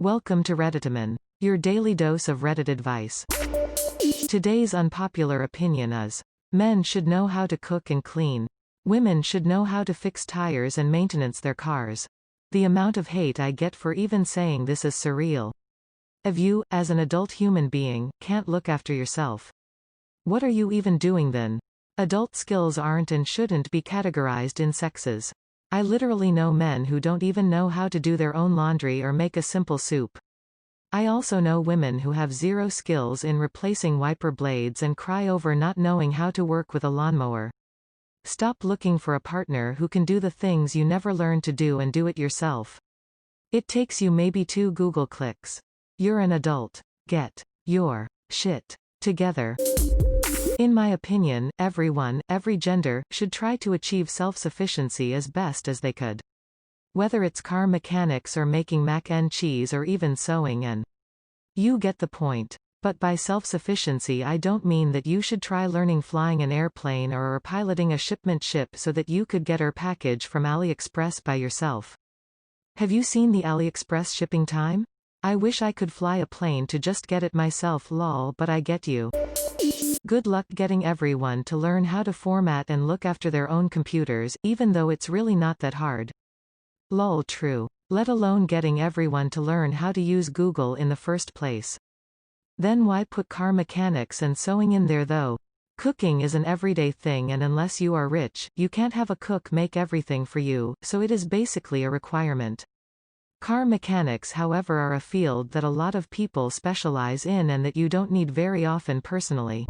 Welcome to Redditamin, your daily dose of Reddit advice. Today's unpopular opinion is: men should know how to cook and clean. Women should know how to fix tires and maintenance their cars. The amount of hate I get for even saying this is surreal. If you, as an adult human being, can't look after yourself, what are you even doing then? Adult skills aren't and shouldn't be categorized in sexes. I literally know men who don't even know how to do their own laundry or make a simple soup. I also know women who have zero skills in replacing wiper blades and cry over not knowing how to work with a lawnmower. Stop looking for a partner who can do the things you never learned to do and do it yourself. It takes you maybe 2 Google clicks. You're an adult. Get your shit together. In my opinion, everyone, every gender, should try to achieve self-sufficiency as best as they could. Whether it's car mechanics or making mac and cheese or even sewing, and you get the point. But by self-sufficiency I don't mean that you should try learning flying an airplane or piloting a shipment ship so that you could get your package from AliExpress by yourself. Have you seen the AliExpress shipping time? I wish I could fly a plane to just get it myself, lol, but I get you. Good luck getting everyone to learn how to format and look after their own computers, even though it's really not that hard. Lol, true. Let alone getting everyone to learn how to use Google in the first place. Then why put car mechanics and sewing in there though? Cooking is an everyday thing, and unless you are rich, you can't have a cook make everything for you, so it is basically a requirement. Car mechanics, however, are a field that a lot of people specialize in and that you don't need very often personally.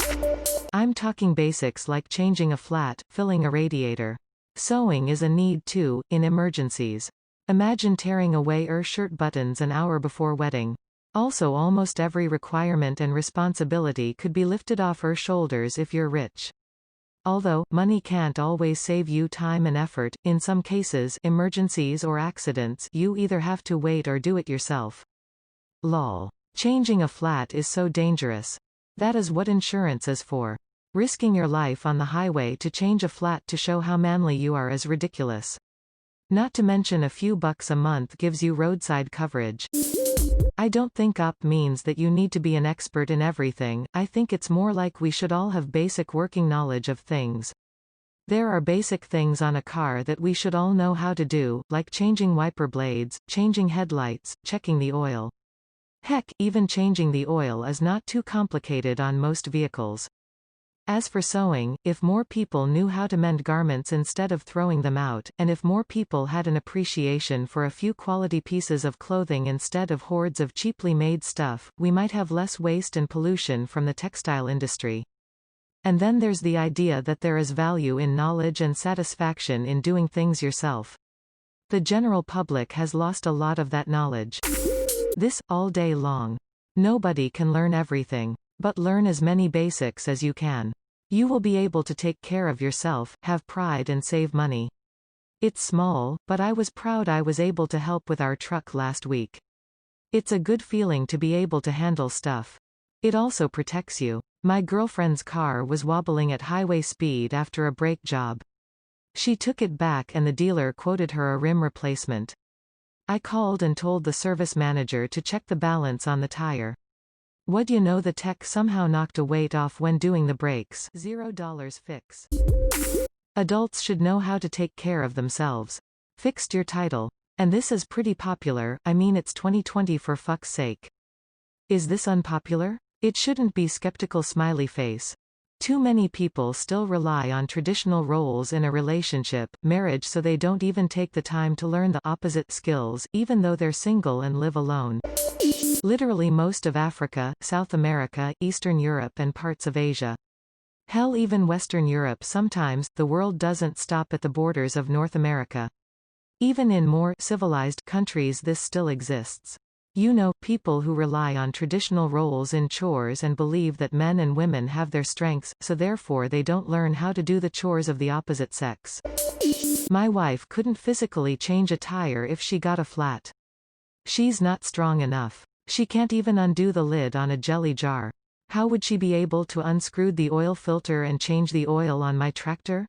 I'm talking basics like changing a flat, filling a radiator. Sewing is a need too, in emergencies. Imagine tearing away your shirt buttons an hour before wedding. Also, almost every requirement and responsibility could be lifted off your shoulders if you're rich. Although, money can't always save you time and effort, in some cases, emergencies or accidents, you either have to wait or do it yourself. Lol. Changing a flat is so dangerous. That is what insurance is for. Risking your life on the highway to change a flat to show how manly you are is ridiculous. Not to mention a few bucks a month gives you roadside coverage. I don't think up means that you need to be an expert in everything. I think it's more like we should all have basic working knowledge of things. There are basic things on a car that we should all know how to do, like changing wiper blades, changing headlights, checking the oil. Heck, even changing the oil is not too complicated on most vehicles. As for sewing, if more people knew how to mend garments instead of throwing them out, and if more people had an appreciation for a few quality pieces of clothing instead of hordes of cheaply made stuff, we might have less waste and pollution from the textile industry. And then there's the idea that there is value in knowledge and satisfaction in doing things yourself. The general public has lost a lot of that knowledge. This, all day long. Nobody can learn everything. But learn as many basics as you can. You will be able to take care of yourself, have pride, and save money. It's small, but I was proud I was able to help with our truck last week. It's a good feeling to be able to handle stuff. It also protects you. My girlfriend's car was wobbling at highway speed after a brake job. She took it back and the dealer quoted her a rim replacement. I called and told the service manager to check the balance on the tire. What'd you know, the tech somehow knocked a weight off when doing the brakes. $0 fix. Adults should know how to take care of themselves. Fixed your title. And this is pretty popular, I mean it's 2020 for fuck's sake. Is this unpopular? It shouldn't be. Skeptical smiley face. Too many people still rely on traditional roles in a relationship, marriage, so they don't even take the time to learn the opposite skills, even though they're single and live alone. Literally most of Africa, South America, Eastern Europe, and parts of Asia. Hell, even Western Europe sometimes. The world doesn't stop at the borders of North America. Even in more civilized countries this still exists. You know, people who rely on traditional roles in chores and believe that men and women have their strengths, so therefore they don't learn how to do the chores of the opposite sex. My wife couldn't physically change a tire if she got a flat. She's not strong enough. She can't even undo the lid on a jelly jar. How would she be able to unscrew the oil filter and change the oil on my tractor?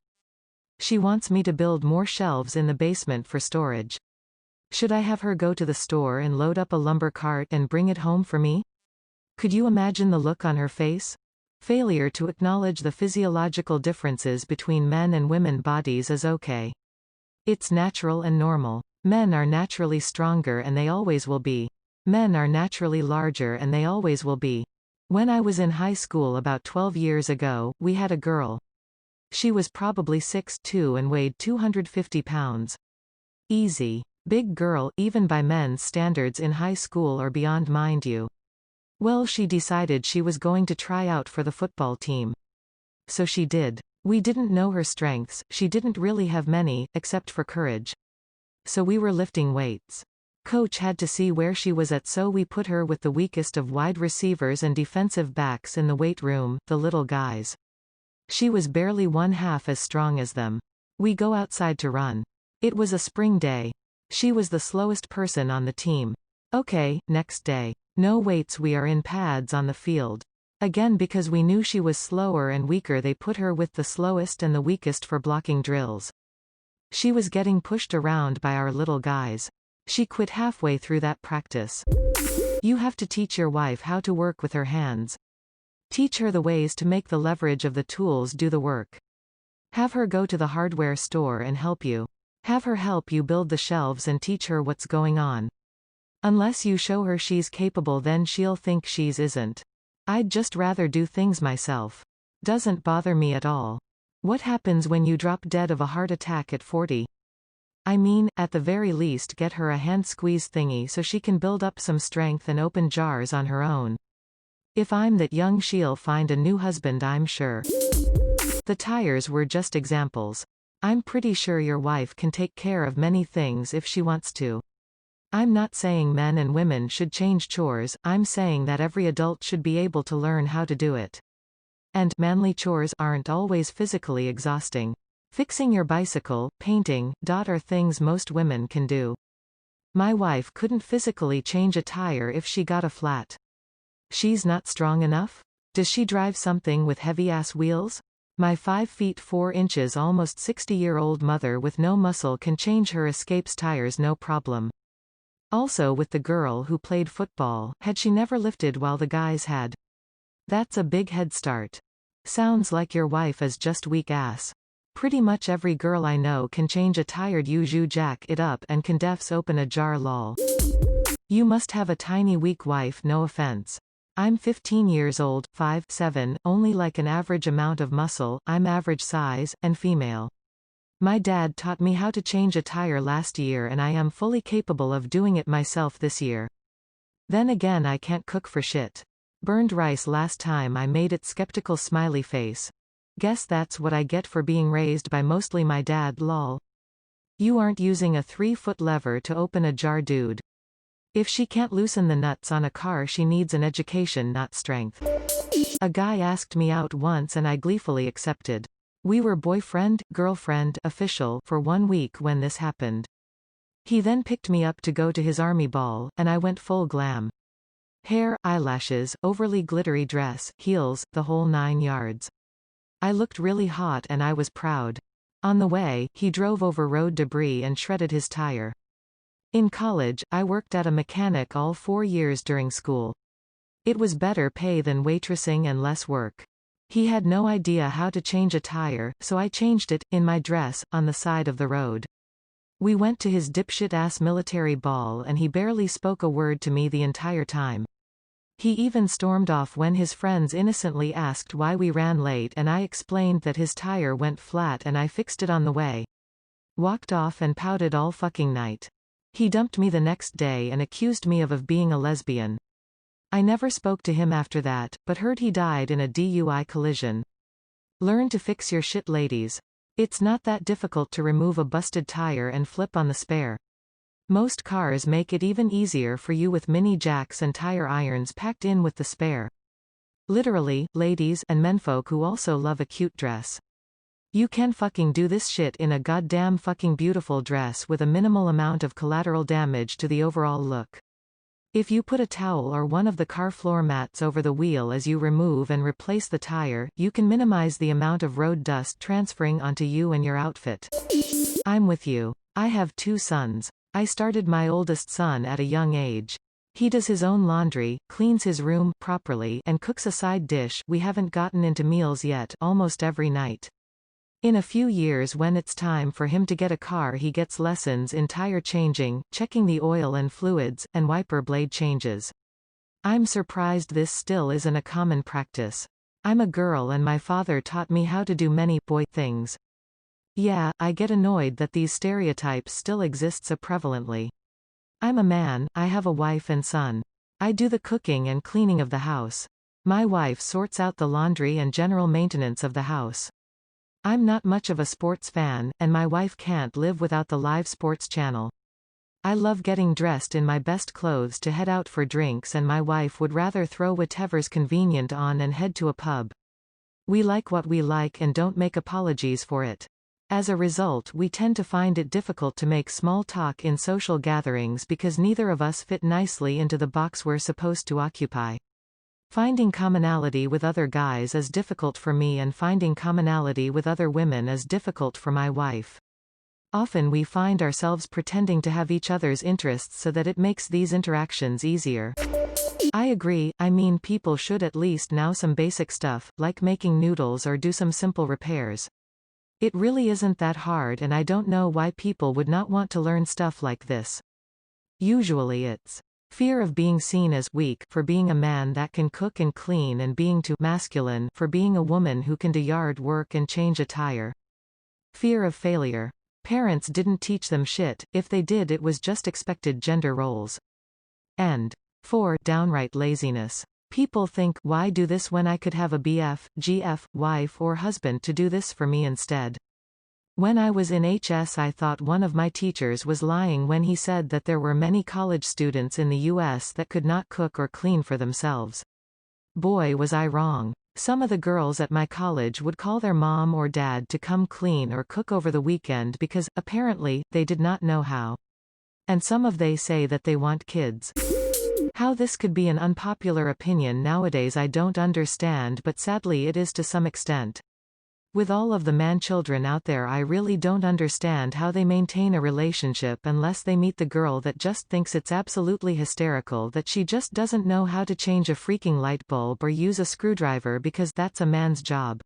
She wants me to build more shelves in the basement for storage. Should I have her go to the store and load up a lumber cart and bring it home for me? Could you imagine the look on her face? Failure to acknowledge the physiological differences between men and women bodies is okay. It's natural and normal. Men are naturally stronger and they always will be. Men are naturally larger and they always will be. When I was in high school about 12 years ago, we had a girl. She was probably 6'2" and weighed 250 pounds. Easy. Big girl, even by men's standards in high school or beyond, mind you. Well, she decided she was going to try out for the football team. So she did. We didn't know her strengths, she didn't really have many, except for courage. So we were lifting weights. Coach had to see where she was at, so we put her with the weakest of wide receivers and defensive backs in the weight room, the little guys. She was barely one half as strong as them. We go outside to run. It was a spring day. She was the slowest person on the team. Okay, next day. No weights, we are in pads on the field. Again, because we knew she was slower and weaker, they put her with the slowest and the weakest for blocking drills. She was getting pushed around by our little guys. She quit halfway through that practice. You have to teach your wife how to work with her hands. Teach her the ways to make the leverage of the tools do the work. Have her go to the hardware store and help you. Have her help you build the shelves and teach her what's going on. Unless you show her she's capable, then she'll think she's isn't. I'd just rather do things myself. Doesn't bother me at all. What happens when you drop dead of a heart attack at 40? I mean, at the very least get her a hand squeeze thingy so she can build up some strength and open jars on her own. If I'm that young, she'll find a new husband, I'm sure. The tires were just examples. I'm pretty sure your wife can take care of many things if she wants to. I'm not saying men and women should change chores, I'm saying that every adult should be able to learn how to do it. And manly chores aren't always physically exhausting. Fixing your bicycle, painting, are things most women can do. My wife couldn't physically change a tire if she got a flat. She's not strong enough? Does she drive something with heavy-ass wheels? My 5 feet 4 inches almost 60-year-old mother with no muscle can change her Escape's tires no problem. Also with the girl who played football, had she never lifted while the guys had. That's a big head start. Sounds like your wife is just weak ass. Pretty much every girl I know can change a tired Yuju, jack it up, and can defs open a jar, lol. You must have a tiny weak wife, no offense. I'm 15 years old, 5'7", only like an average amount of muscle, I'm average size, and female. My dad taught me how to change a tire last year and I am fully capable of doing it myself this year. Then again, I can't cook for shit. Burned rice last time I made it, skeptical smiley face. Guess that's what I get for being raised by mostly my dad, lol. You aren't using a 3-foot lever to open a jar, dude. If she can't loosen the nuts on a car, she needs an education, not strength. A guy asked me out once and I gleefully accepted. We were boyfriend, girlfriend, official, for 1 week when this happened. He then picked me up to go to his army ball, and I went full glam. Hair, eyelashes, overly glittery dress, heels, the whole 9 yards. I looked really hot and I was proud. On the way, he drove over road debris and shredded his tire. In college, I worked at a mechanic all 4 years during school. It was better pay than waitressing and less work. He had no idea how to change a tire, so I changed it, in my dress, on the side of the road. We went to his dipshit-ass military ball and he barely spoke a word to me the entire time. He even stormed off when his friends innocently asked why we ran late and I explained that his tire went flat and I fixed it on the way. Walked off and pouted all fucking night. He dumped me the next day and accused me of being a lesbian. I never spoke to him after that, but heard he died in a DUI collision. Learn to fix your shit, ladies. It's not that difficult to remove a busted tire and flip on the spare. Most cars make it even easier for you with mini jacks and tire irons packed in with the spare. Literally, ladies and menfolk who also love a cute dress. You can fucking do this shit in a goddamn fucking beautiful dress with a minimal amount of collateral damage to the overall look. If you put a towel or one of the car floor mats over the wheel as you remove and replace the tire, you can minimize the amount of road dust transferring onto you and your outfit. I'm with you. I have 2 sons. I started my oldest son at a young age. He does his own laundry, cleans his room properly, and cooks a side dish we haven't gotten into meals yet almost every night. In a few years, when it's time for him to get a car, he gets lessons in tire changing, checking the oil and fluids, and wiper blade changes. I'm surprised this still isn't a common practice. I'm a girl and my father taught me how to do many boy things. Yeah, I get annoyed that these stereotypes still exist so prevalently. I'm a man, I have a wife and son. I do the cooking and cleaning of the house. My wife sorts out the laundry and general maintenance of the house. I'm not much of a sports fan, and my wife can't live without the live sports channel. I love getting dressed in my best clothes to head out for drinks, and my wife would rather throw whatever's convenient on and head to a pub. We like what we like and don't make apologies for it. As a result, we tend to find it difficult to make small talk in social gatherings because neither of us fit nicely into the box we're supposed to occupy. Finding commonality with other guys is difficult for me, and finding commonality with other women is difficult for my wife. Often we find ourselves pretending to have each other's interests so that it makes these interactions easier. I agree, I mean, people should at least know some basic stuff, like making noodles or do some simple repairs. It really isn't that hard, and I don't know why people would not want to learn stuff like this. Usually it's fear of being seen as weak for being a man that can cook and clean, and being too masculine for being a woman who can do yard work and change a tire. Fear of failure. Parents didn't teach them shit, if they did it was just expected gender roles. And 4. Downright laziness. People think, why do this when I could have a BF, GF, wife or husband to do this for me instead? When I was in HS, I thought one of my teachers was lying when he said that there were many college students in the US that could not cook or clean for themselves. Boy, was I wrong. Some of the girls at my college would call their mom or dad to come clean or cook over the weekend because, apparently, they did not know how. And some of they say that they want kids. How this could be an unpopular opinion nowadays I don't understand, but sadly it is to some extent. With all of the man-children out there, I really don't understand how they maintain a relationship unless they meet the girl that just thinks it's absolutely hysterical that she just doesn't know how to change a freaking light bulb or use a screwdriver because that's a man's job.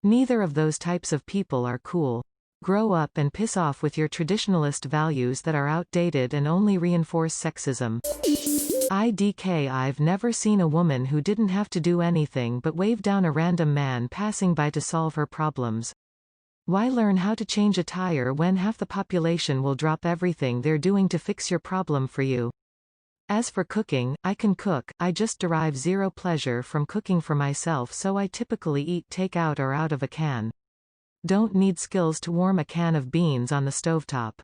Neither of those types of people are cool. Grow up and piss off with your traditionalist values that are outdated and only reinforce sexism. I've never seen a woman who didn't have to do anything but wave down a random man passing by to solve her problems. Why learn how to change a tire when half the population will drop everything they're doing to fix your problem for you? As for cooking, I can cook, I just derive zero pleasure from cooking for myself, so I typically eat takeout or out of a can. Don't need skills to warm a can of beans on the stovetop.